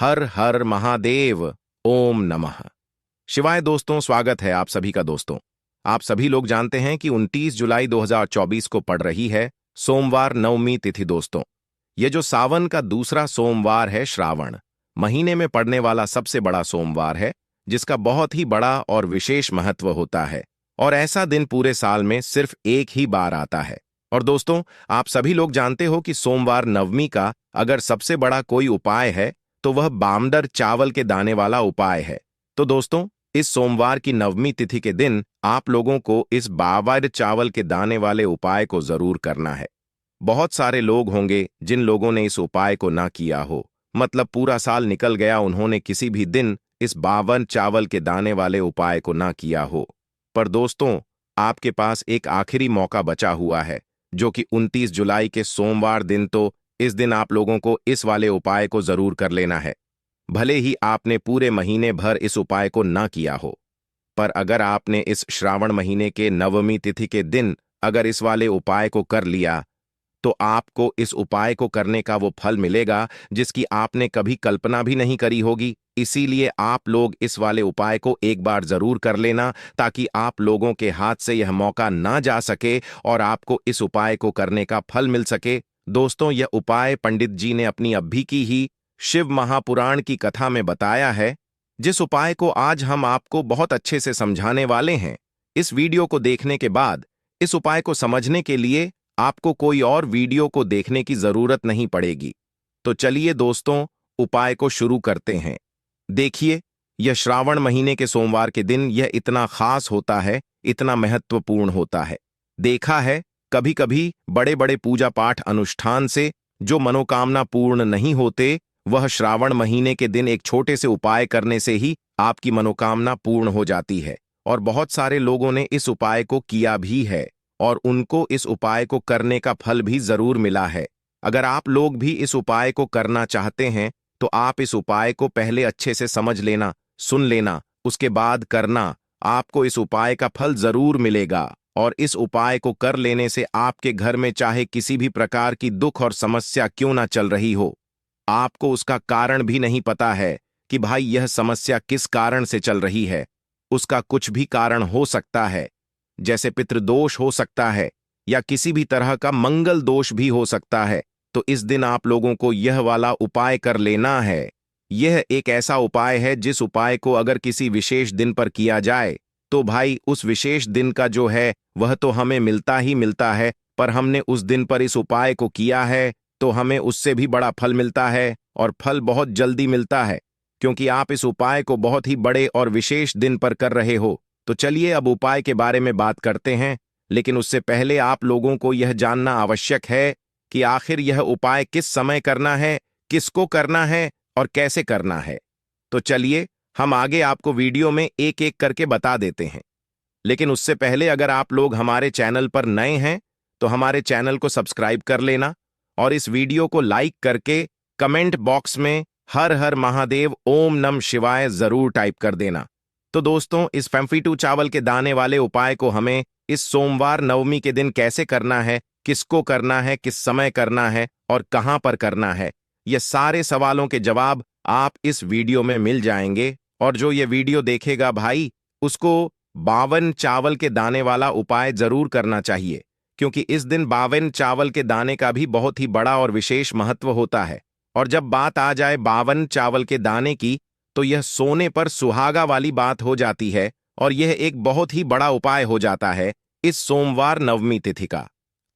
हर हर महादेव। ओम नमः शिवाय। दोस्तों, स्वागत है आप सभी का। दोस्तों, आप सभी लोग जानते हैं कि 29 जुलाई 2024 को पड़ रही है सोमवार नवमी तिथि। दोस्तों, ये जो सावन का दूसरा सोमवार है, श्रावण महीने में पड़ने वाला सबसे बड़ा सोमवार है, जिसका बहुत ही बड़ा और विशेष महत्व होता है। और ऐसा दिन पूरे साल में सिर्फ एक ही बार आता है। और दोस्तों, आप सभी लोग जानते हो कि सोमवार नवमी का अगर सबसे बड़ा कोई उपाय है तो वह बामदर चावल के दाने वाला उपाय है। तो दोस्तों, इस सोमवार की नवमी तिथि के दिन आप लोगों को इस बामदर चावल के दाने वाले उपाय को जरूर करना है। बहुत सारे लोग होंगे जिन लोगों ने इस उपाय को ना किया हो, मतलब पूरा साल निकल गया, उन्होंने किसी भी दिन इस बामदर चावल के दाने वाले उपाय को ना किया हो। पर दोस्तों, आपके पास एक आखिरी मौका बचा हुआ है, जो कि 29 जुलाई के सोमवार दिन। तो इस दिन आप लोगों को इस वाले उपाय को जरूर कर लेना है, भले ही आपने पूरे महीने भर इस उपाय को ना किया हो। पर अगर आपने इस श्रावण महीने के नवमी तिथि के दिन अगर इस वाले उपाय को कर लिया, तो आपको इस उपाय को करने का वो फल मिलेगा जिसकी आपने कभी कल्पना भी नहीं करी होगी। इसीलिए आप लोग इस वाले उपाय को एक बार जरूर कर लेना, ताकि आप लोगों के हाथ से यह मौका ना जा सके और आपको इस उपाय को करने का फल मिल सके। दोस्तों, यह उपाय पंडित जी ने अपनी अभी की ही शिव महापुराण की कथा में बताया है, जिस उपाय को आज हम आपको बहुत अच्छे से समझाने वाले हैं। इस वीडियो को देखने के बाद इस उपाय को समझने के लिए आपको कोई और वीडियो को देखने की जरूरत नहीं पड़ेगी। तो चलिए दोस्तों, उपाय को शुरू करते हैं। देखिए, यह श्रावण महीने के सोमवार के दिन यह इतना खास होता है, इतना महत्वपूर्ण होता है। देखा है, कभी कभी बड़े बड़े पूजा पाठ अनुष्ठान से जो मनोकामना पूर्ण नहीं होते, वह श्रावण महीने के दिन एक छोटे से उपाय करने से ही आपकी मनोकामना पूर्ण हो जाती है। और बहुत सारे लोगों ने इस उपाय को किया भी है और उनको इस उपाय को करने का फल भी जरूर मिला है। अगर आप लोग भी इस उपाय को करना चाहते हैं, तो आप इस उपाय को पहले अच्छे से समझ लेना, सुन लेना, उसके बाद करना। आपको इस उपाय का फल जरूर मिलेगा। और इस उपाय को कर लेने से आपके घर में चाहे किसी भी प्रकार की दुख और समस्या क्यों ना चल रही हो, आपको उसका कारण भी नहीं पता है कि भाई यह समस्या किस कारण से चल रही है। उसका कुछ भी कारण हो सकता है, जैसे पितृदोष हो सकता है या किसी भी तरह का मंगल दोष भी हो सकता है। तो इस दिन आप लोगों को यह वाला उपाय कर लेना है। यह एक ऐसा उपाय है जिस उपाय को अगर किसी विशेष दिन पर किया जाए, तो भाई उस विशेष दिन का जो है वह तो हमें मिलता ही मिलता है, पर हमने उस दिन पर इस उपाय को किया है तो हमें उससे भी बड़ा फल मिलता है, और फल बहुत जल्दी मिलता है, क्योंकि आप इस उपाय को बहुत ही बड़े और विशेष दिन पर कर रहे हो। तो चलिए अब उपाय के बारे में बात करते हैं, लेकिन उससे पहले आप लोगों को यह जानना आवश्यक है कि आखिर यह उपाय किस समय करना है, किसको करना है और कैसे करना है। तो चलिए हम आगे आपको वीडियो में एक एक करके बता देते हैं। लेकिन उससे पहले अगर आप लोग हमारे चैनल पर नए हैं, तो हमारे चैनल को सब्सक्राइब कर लेना और इस वीडियो को लाइक करके कमेंट बॉक्स में हर हर महादेव ओम नमः शिवाय जरूर टाइप कर देना। तो दोस्तों, इस 52 चावल के दाने वाले उपाय को हमें इस सोमवार नवमी के दिन कैसे करना है, किसको करना है, किस समय करना है और कहां पर करना है, ये सारे सवालों के जवाब आप इस वीडियो में मिल जाएंगे। और जो ये वीडियो देखेगा भाई, उसको 52 चावल के दाने वाला उपाय जरूर करना चाहिए, क्योंकि इस दिन 52 चावल के दाने का भी बहुत ही बड़ा और विशेष महत्व होता है। और जब बात आ जाए 52 चावल के दाने की, तो यह सोने पर सुहागा वाली बात हो जाती है और यह एक बहुत ही बड़ा उपाय हो जाता है इस सोमवार नवमी तिथि का।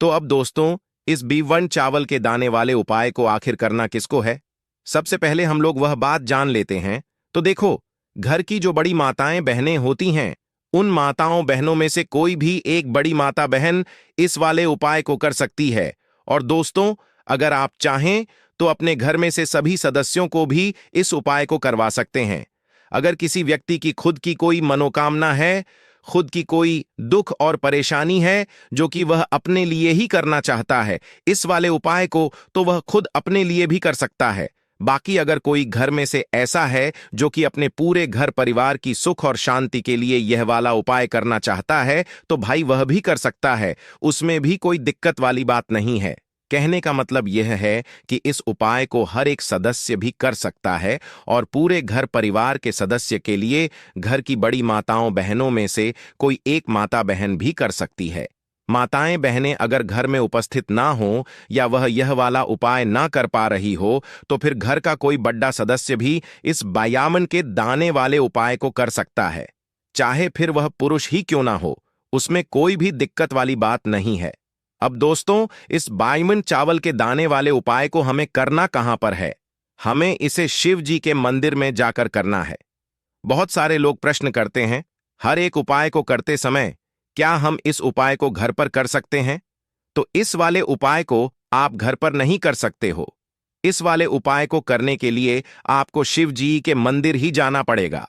तो अब दोस्तों, इस 52 चावल के दाने वाले उपाय को आखिर करना किसको है, सबसे पहले हम लोग वह बात जान लेते हैं। तो देखो, घर की जो बड़ी माताएं बहनें होती हैं, उन माताओं बहनों में से कोई भी एक बड़ी माता बहन इस वाले उपाय को कर सकती है। और दोस्तों, अगर आप चाहें तो अपने घर में से सभी सदस्यों को भी इस उपाय को करवा सकते हैं। अगर किसी व्यक्ति की खुद की कोई मनोकामना है, खुद की कोई दुख और परेशानी है जो कि वह अपने लिए ही करना चाहता है इस वाले उपाय को, तो वह खुद अपने लिए भी कर सकता है। बाकी अगर कोई घर में से ऐसा है जो कि अपने पूरे घर परिवार की सुख और शांति के लिए यह वाला उपाय करना चाहता है, तो भाई वह भी कर सकता है, उसमें भी कोई दिक्कत वाली बात नहीं है। कहने का मतलब यह है कि इस उपाय को हर एक सदस्य भी कर सकता है और पूरे घर परिवार के सदस्य के लिए घर की बड़ी माताओं बहनों में से कोई एक माता बहन भी कर सकती है। माताएं बहनें अगर घर में उपस्थित ना हो या वह यह वाला उपाय ना कर पा रही हो तो फिर घर का कोई बड़ा सदस्य भी इस बायामन के दाने वाले उपाय को कर सकता है, चाहे फिर वह पुरुष ही क्यों ना हो, उसमें कोई भी दिक्कत वाली बात नहीं है। अब दोस्तों, इस बायमन चावल के दाने वाले उपाय को हमें करना कहां पर है? हमें इसे शिव जी के मंदिर में जाकर करना है। बहुत सारे लोग प्रश्न करते हैं, हर एक उपाय को करते समय क्या हम इस उपाय को घर पर कर सकते हैं? तो इस वाले उपाय को आप घर पर नहीं कर सकते हो। इस वाले उपाय को करने के लिए आपको शिव जी के मंदिर ही जाना पड़ेगा।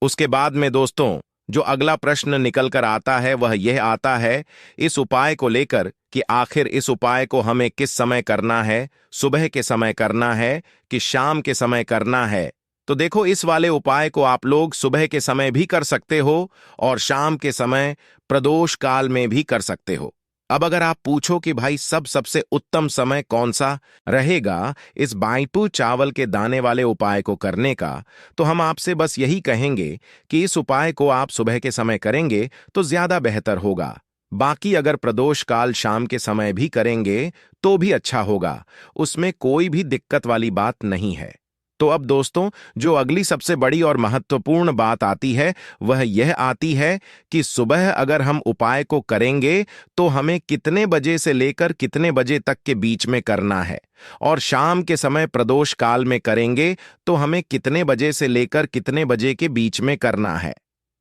उसके बाद में दोस्तों, जो अगला प्रश्न निकल कर आता है वह यह आता है इस उपाय को लेकर कि आखिर इस उपाय को हमें किस समय करना है, सुबह के समय करना है कि शाम के समय करना है? तो देखो, इस वाले उपाय को आप लोग सुबह के समय भी कर सकते हो और शाम के समय प्रदोष काल में भी कर सकते हो। अब अगर आप पूछो कि भाई सबसे उत्तम समय कौन सा रहेगा इस बाइपू चावल के दाने वाले उपाय को करने का, तो हम आपसे बस यही कहेंगे कि इस उपाय को आप सुबह के समय करेंगे तो ज्यादा बेहतर होगा। बाकी अगर प्रदोष काल शाम के समय भी करेंगे तो भी अच्छा होगा, उसमें कोई भी दिक्कत वाली बात नहीं है। तो अब दोस्तों, जो अगली सबसे बड़ी और महत्वपूर्ण बात आती है वह यह आती है कि सुबह अगर हम उपाय को करेंगे तो हमें कितने बजे से लेकर कितने बजे तक के बीच में करना है, और शाम के समय प्रदोष काल में करेंगे तो हमें कितने बजे से लेकर कितने बजे के बीच में करना है।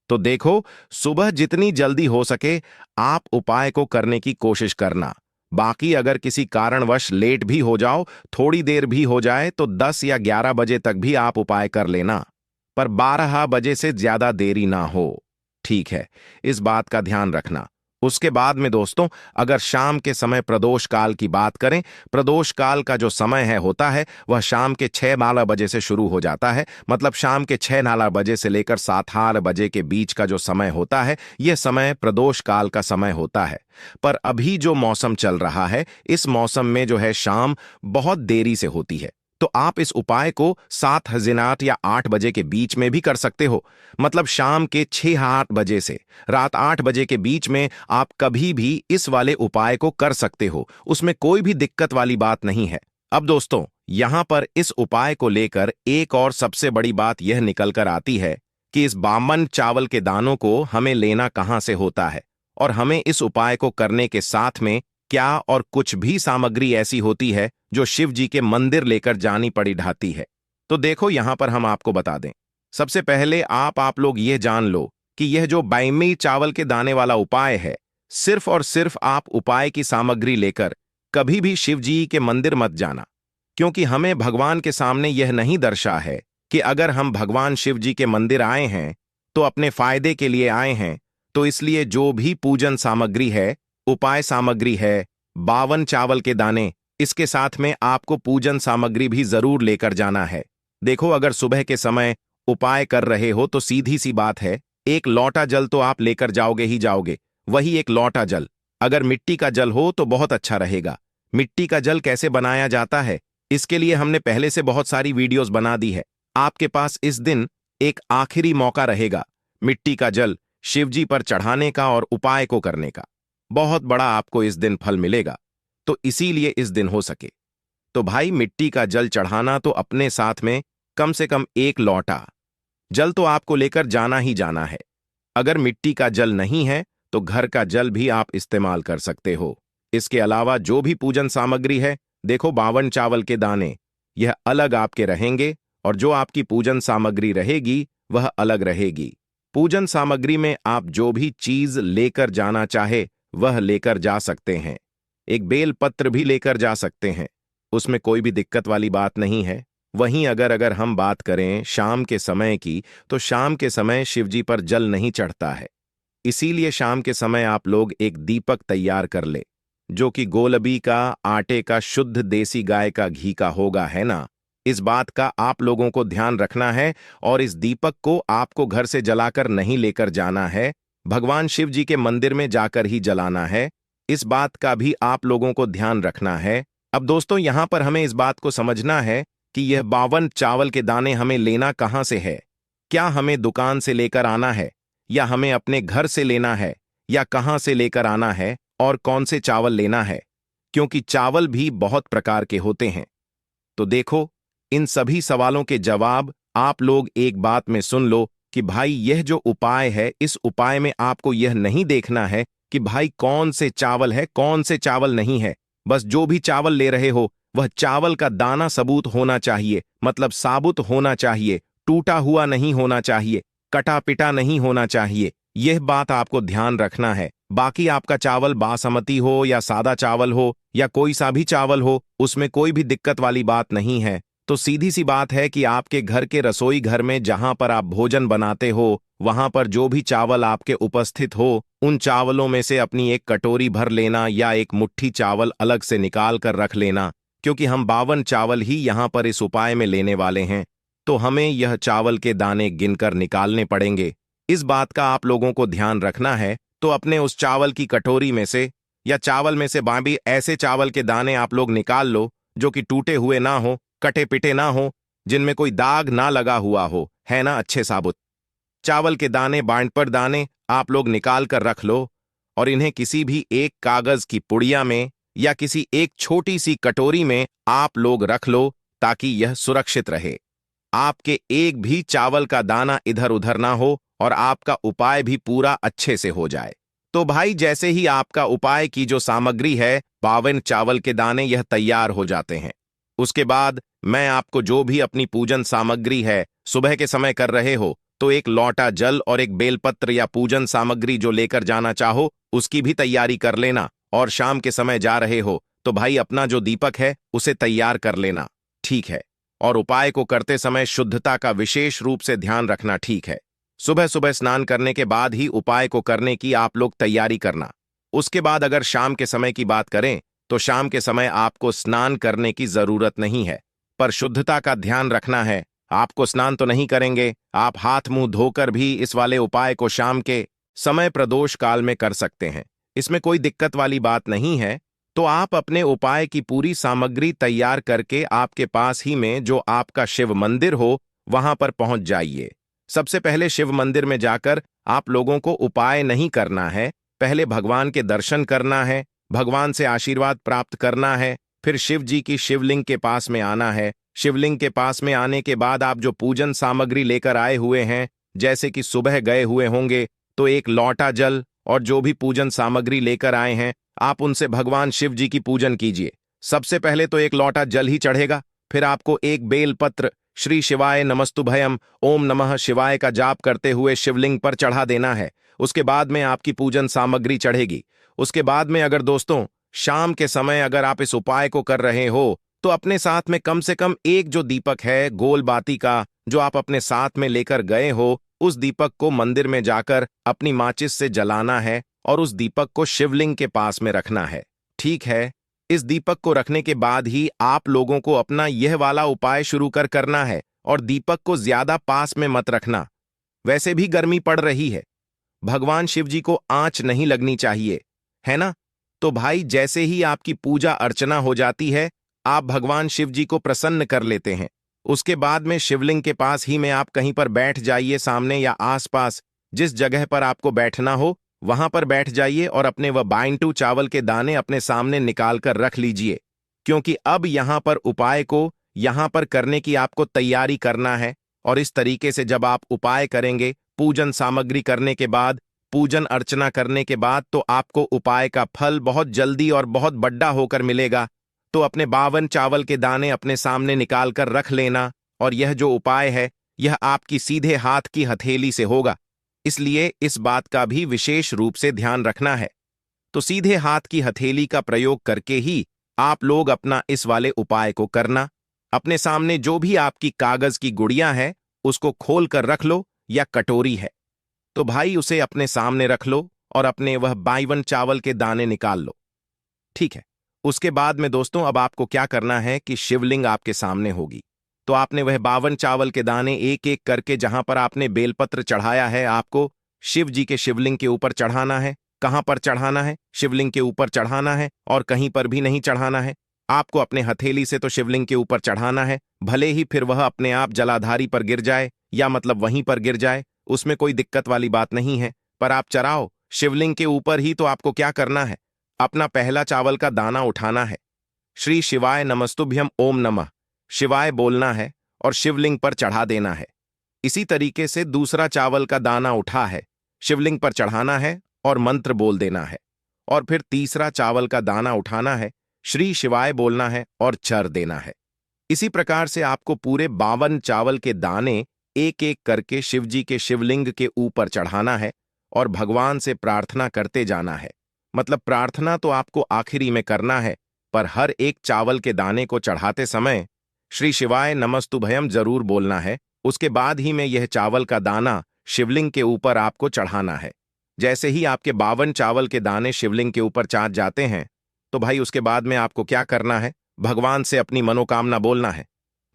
तो देखो, सुबह जितनी जल्दी हो सके आप उपाय को करने की कोशिश करना। बाकी अगर किसी कारणवश लेट भी हो जाओ, थोड़ी देर भी हो जाए, तो 10 या 11 बजे तक भी आप उपाय कर लेना, पर 12 बजे से ज्यादा देरी ना हो। ठीक है, इस बात का ध्यान रखना। उसके बाद में दोस्तों, अगर शाम के समय प्रदोष काल की बात करें, प्रदोष काल का जो समय है होता है वह शाम के 6-12 बजे से शुरू हो जाता है। मतलब शाम के 6-12 बजे से लेकर 7-8 बजे के बीच का जो समय होता है यह समय प्रदोष काल का समय होता है। पर अभी जो मौसम चल रहा है, इस मौसम में जो है शाम बहुत देरी से होती है, तो आप इस उपाय को 7 या 8 बजे के बीच में भी कर सकते हो। मतलब शाम के 6-8 बजे से रात 8 बजे के बीच में आप कभी भी इस वाले उपाय को कर सकते हो, उसमें कोई भी दिक्कत वाली बात नहीं है। अब दोस्तों, यहां पर इस उपाय को लेकर एक और सबसे बड़ी बात यह निकल कर आती है कि इस बामन चावल के दानों को हमें लेना कहां से होता है, और हमें इस उपाय को करने के साथ में क्या और कुछ भी सामग्री ऐसी होती है जो शिव जी के मंदिर लेकर जानी पड़ी ढाती है। तो देखो, यहां पर हम आपको बता दें। सबसे पहले आप लोग यह जान लो कि यह जो बाइमी चावल के दाने वाला उपाय है, सिर्फ और सिर्फ आप उपाय की सामग्री लेकर कभी भी शिव जी के मंदिर मत जाना, क्योंकि हमें भगवान के सामने यह नहीं दर्शा है कि अगर हम भगवान शिव जी के मंदिर आए हैं तो अपने फायदे के लिए आए हैं। तो इसलिए जो भी पूजन सामग्री है, उपाय सामग्री है, 52 चावल के दाने, इसके साथ में आपको पूजन सामग्री भी जरूर लेकर जाना है। देखो, अगर सुबह के समय उपाय कर रहे हो तो सीधी सी बात है, एक लोटा जल तो आप लेकर जाओगे ही जाओगे। वही एक लोटा जल अगर मिट्टी का जल हो तो बहुत अच्छा रहेगा। मिट्टी का जल कैसे बनाया जाता है, इसके लिए हमने पहले से बहुत सारी वीडियोस बना दी है। आपके पास इस दिन एक आखिरी मौका रहेगा मिट्टी का जल शिवजी पर चढ़ाने का और उपाय को करने का। बहुत बड़ा आपको इस दिन फल मिलेगा। तो इसीलिए इस दिन हो सके तो भाई मिट्टी का जल चढ़ाना तो अपने साथ में कम से कम एक लोटा जल तो आपको लेकर जाना ही जाना है। अगर मिट्टी का जल नहीं है तो घर का जल भी आप इस्तेमाल कर सकते हो। इसके अलावा जो भी पूजन सामग्री है, देखो 52 चावल के दाने, यह अलग आपके रहेंगे, और जो आपकी पूजन सामग्री रहेगी वह अलग रहेगी। पूजन सामग्री में आप जो भी चीज लेकर जाना चाहे वह लेकर जा सकते हैं। एक बेल पत्र भी लेकर जा सकते हैं, उसमें कोई भी दिक्कत वाली बात नहीं है। वहीं अगर हम बात करें शाम के समय की, तो शाम के समय शिवजी पर जल नहीं चढ़ता है। इसीलिए शाम के समय आप लोग एक दीपक तैयार कर ले, जो कि गोलबी का, आटे का, शुद्ध देसी गाय का घी का होगा, है ना। इस बात का आप लोगों को ध्यान रखना है, और इस दीपक को आपको घर से जलाकर नहीं लेकर जाना है, भगवान शिव जी के मंदिर में जाकर ही जलाना है। इस बात का भी आप लोगों को ध्यान रखना है। अब दोस्तों यहां पर हमें इस बात को समझना है कि यह 52 चावल के दाने हमें लेना कहां से है। क्या हमें दुकान से लेकर आना है, या हमें अपने घर से लेना है, या कहां से लेकर आना है, और कौन से चावल लेना है, क्योंकि चावल भी बहुत प्रकार के होते हैं। तो देखो, इन सभी सवालों के जवाब आप लोग एक बात में सुन लो कि भाई यह जो उपाय है, इस उपाय में आपको यह नहीं देखना है कि भाई कौन से चावल है कौन से चावल नहीं है। बस जो भी चावल ले रहे हो वह चावल का दाना सबूत होना चाहिए, मतलब साबुत होना चाहिए, टूटा हुआ नहीं होना चाहिए, कटा पिटा नहीं होना चाहिए। यह बात आपको ध्यान रखना है। बाकी आपका चावल बासमती हो या सादा चावल हो या कोई सा भी चावल हो, उसमें कोई भी दिक्कत वाली बात नहीं है। तो सीधी सी बात है कि आपके घर के रसोई घर में जहां पर आप भोजन बनाते हो, वहां पर जो भी चावल आपके उपस्थित हो, उन चावलों में से अपनी एक कटोरी भर लेना या एक मुट्ठी चावल अलग से निकाल कर रख लेना, क्योंकि हम 52 चावल ही यहां पर इस उपाय में लेने वाले हैं। तो हमें यह चावल के दाने गिनकर निकालने पड़ेंगे। इस बात का आप लोगों को ध्यान रखना है। तो अपने उस चावल की कटोरी में से या चावल में से बाकी ऐसे चावल के दाने आप लोग निकाल लो जो कि टूटे हुए ना हो, कटे पिटे ना हो, जिनमें कोई दाग ना लगा हुआ हो, है ना, अच्छे साबुत चावल के दाने, बांट पर दाने आप लोग निकाल कर रख लो, और इन्हें किसी भी एक कागज की पुड़िया में या किसी एक छोटी सी कटोरी में आप लोग रख लो, ताकि यह सुरक्षित रहे। आपके एक भी चावल का दाना इधर उधर ना हो और आपका उपाय भी पूरा अच्छे से हो जाए। तो भाई जैसे ही आपका उपाय की जो सामग्री है, 52 चावल के दाने, यह तैयार हो जाते हैं, उसके बाद मैं आपको जो भी अपनी पूजन सामग्री है, सुबह के समय कर रहे हो तो एक लौटा जल और एक बेलपत्र या पूजन सामग्री जो लेकर जाना चाहो उसकी भी तैयारी कर लेना। और शाम के समय जा रहे हो तो भाई अपना जो दीपक है उसे तैयार कर लेना, ठीक है। और उपाय को करते समय शुद्धता का विशेष रूप से ध्यान रखना, ठीक है। सुबह सुबह स्नान करने के बाद ही उपाय को करने की आप लोग तैयारी करना। उसके बाद अगर शाम के समय की बात करें तो शाम के समय आपको स्नान करने की जरूरत नहीं है, पर शुद्धता का ध्यान रखना है। आपको स्नान तो नहीं करेंगे, आप हाथ मुंह धोकर भी इस वाले उपाय को शाम के समय प्रदोष काल में कर सकते हैं। इसमें कोई दिक्कत वाली बात नहीं है। तो आप अपने उपाय की पूरी सामग्री तैयार करके आपके पास ही में जो आपका शिव मंदिर हो वहां पर पहुंच जाइए। सबसे पहले शिव मंदिर में जाकर आप लोगों को उपाय नहीं करना है, पहले भगवान के दर्शन करना है, भगवान से आशीर्वाद प्राप्त करना है, फिर शिव जी की शिवलिंग के पास में आना है। शिवलिंग के पास में आने के बाद आप जो पूजन सामग्री लेकर आए हुए हैं, जैसे कि सुबह गए हुए होंगे तो एक लौटा जल और जो भी पूजन सामग्री लेकर आए हैं, आप उनसे भगवान शिव जी की पूजन कीजिए। सबसे पहले तो एक लौटा जल ही चढ़ेगा, फिर आपको एक बेल पत्र श्री शिवाय नमस्तुभयम ओम नमः शिवाय का जाप करते हुए शिवलिंग पर चढ़ा देना है। उसके बाद में आपकी पूजन सामग्री चढ़ेगी। उसके बाद में अगर दोस्तों शाम के समय अगर आप इस उपाय को कर रहे हो तो अपने साथ में कम से कम एक जो दीपक है गोल बाती का, जो आप अपने साथ में लेकर गए हो, उस दीपक को मंदिर में जाकर अपनी माचिस से जलाना है और उस दीपक को शिवलिंग के पास में रखना है, ठीक है। इस दीपक को रखने के बाद ही आप लोगों को अपना यह वाला उपाय शुरू करना है, और दीपक को ज्यादा पास में मत रखना। वैसे भी गर्मी पड़ रही है, भगवान शिव जी को आंच नहीं लगनी चाहिए, है ना। तो भाई जैसे ही आपकी पूजा अर्चना हो जाती है, आप भगवान शिव जी को प्रसन्न कर लेते हैं। उसके बाद में शिवलिंग के पास ही में आप कहीं पर बैठ जाइए, सामने या आसपास जिस जगह पर आपको बैठना हो वहां पर बैठ जाइए, और अपने वह 52 चावल के दाने अपने सामने निकाल कर रख लीजिए, क्योंकि अब यहां पर उपाय को यहां पर करने की आपको तैयारी करना है। और इस तरीके से जब आप उपाय करेंगे, पूजन सामग्री करने के बाद, पूजन अर्चना करने के बाद, तो आपको उपाय का फल बहुत जल्दी और बहुत बड़ा होकर मिलेगा। तो अपने 52 चावल के दाने अपने सामने निकाल कर रख लेना, और यह जो उपाय है यह आपकी सीधे हाथ की हथेली से होगा, इसलिए इस बात का भी विशेष रूप से ध्यान रखना है। तो सीधे हाथ की हथेली का प्रयोग करके ही आप लोग अपना इस वाले उपाय को करना। अपने सामने जो भी आपकी कागज की गुड़िया है उसको खोल कर रख लो, या कटोरी है तो भाई उसे अपने सामने रख लो और अपने वह 52 चावल के दाने निकाल लो, ठीक है। उसके बाद में दोस्तों अब आपको क्या करना है कि शिवलिंग आपके सामने होगी, तो आपने वह 52 चावल के दाने एक एक करके जहां पर आपने बेलपत्र चढ़ाया है, आपको शिव जी के शिवलिंग के ऊपर चढ़ाना है। कहां पर चढ़ाना है? शिवलिंग के ऊपर चढ़ाना है, और कहीं पर भी नहीं चढ़ाना है। आपको अपने हथेली से तो शिवलिंग के ऊपर चढ़ाना है, भले ही फिर वह अपने आप जलाधारी पर गिर जाए या मतलब वहीं पर गिर जाए, उसमें कोई दिक्कत वाली बात नहीं है। पर आप चढ़ाओ शिवलिंग के ऊपर ही। तो आपको क्या करना है, अपना पहला चावल का दाना उठाना है, श्री शिवाय नमस्तुभ्यम ओम नमः शिवाय बोलना है और शिवलिंग पर चढ़ा देना है। इसी तरीके से दूसरा चावल का दाना उठा है, शिवलिंग पर चढ़ाना है और मंत्र बोल देना है। और फिर तीसरा चावल का दाना उठाना है, श्री शिवाय बोलना है और चर देना है। इसी प्रकार से आपको पूरे 52 चावल के दाने एक एक करके शिवजी के शिवलिंग के ऊपर चढ़ाना है और भगवान से प्रार्थना करते जाना है। मतलब प्रार्थना तो आपको आखिरी में करना है, पर हर एक चावल के दाने को चढ़ाते समय श्री शिवाय नमस्तुभयम जरूर बोलना है। उसके बाद ही में यह चावल का दाना शिवलिंग के ऊपर आपको चढ़ाना है। जैसे ही आपके 52 चावल के दाने शिवलिंग के ऊपर चाट जाते हैं, तो भाई उसके बाद में आपको क्या करना है, भगवान से अपनी मनोकामना बोलना है।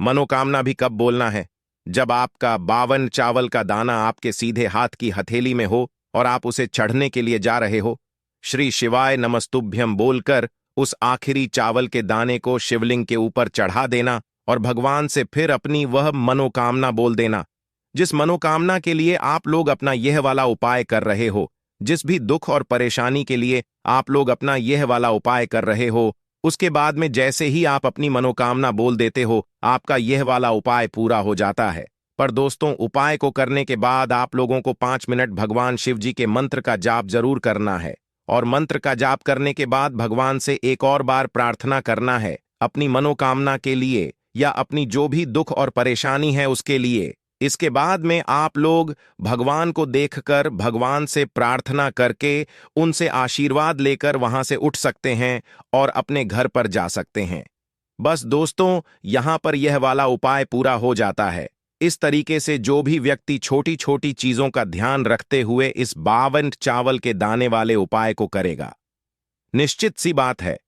मनोकामना भी कब बोलना है, जब आपका 52 चावल का दाना आपके सीधे हाथ की हथेली में हो और आप उसे चढ़ने के लिए जा रहे हो। श्री शिवाय नमस्तुभ्यम बोलकर उस आखिरी चावल के दाने को शिवलिंग के ऊपर चढ़ा देना और भगवान से फिर अपनी वह मनोकामना बोल देना, जिस मनोकामना के लिए आप लोग अपना यह वाला उपाय कर रहे हो। जिस भी दुख और परेशानी के लिए आप लोग अपना यह वाला उपाय कर रहे हो, उसके बाद में जैसे ही आप अपनी मनोकामना बोल देते हो, आपका यह वाला उपाय पूरा हो जाता है। पर दोस्तों, उपाय को करने के बाद आप लोगों को 5 मिनट भगवान शिव जी के मंत्र का जाप जरूर करना है। और मंत्र का जाप करने के बाद भगवान से एक और बार प्रार्थना करना है अपनी मनोकामना के लिए या अपनी जो भी दुख और परेशानी है उसके लिए। इसके बाद में आप लोग भगवान को देखकर भगवान से प्रार्थना करके उनसे आशीर्वाद लेकर वहां से उठ सकते हैं और अपने घर पर जा सकते हैं। बस दोस्तों, यहां पर यह वाला उपाय पूरा हो जाता है। इस तरीके से जो भी व्यक्ति छोटी छोटी चीजों का ध्यान रखते हुए इस 52 चावल के दाने वाले उपाय को करेगा, निश्चित सी बात है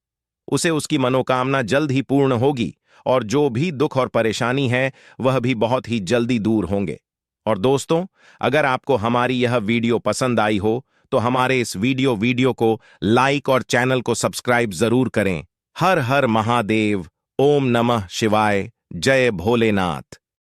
उसे उसकी मनोकामना जल्द ही पूर्ण होगी और जो भी दुख और परेशानी है वह भी बहुत ही जल्दी दूर होंगे। और दोस्तों, अगर आपको हमारी यह वीडियो पसंद आई हो तो हमारे इस वीडियो को लाइक और चैनल को सब्सक्राइब जरूर करें। हर हर महादेव, ओम नमः शिवाय, जय भोलेनाथ।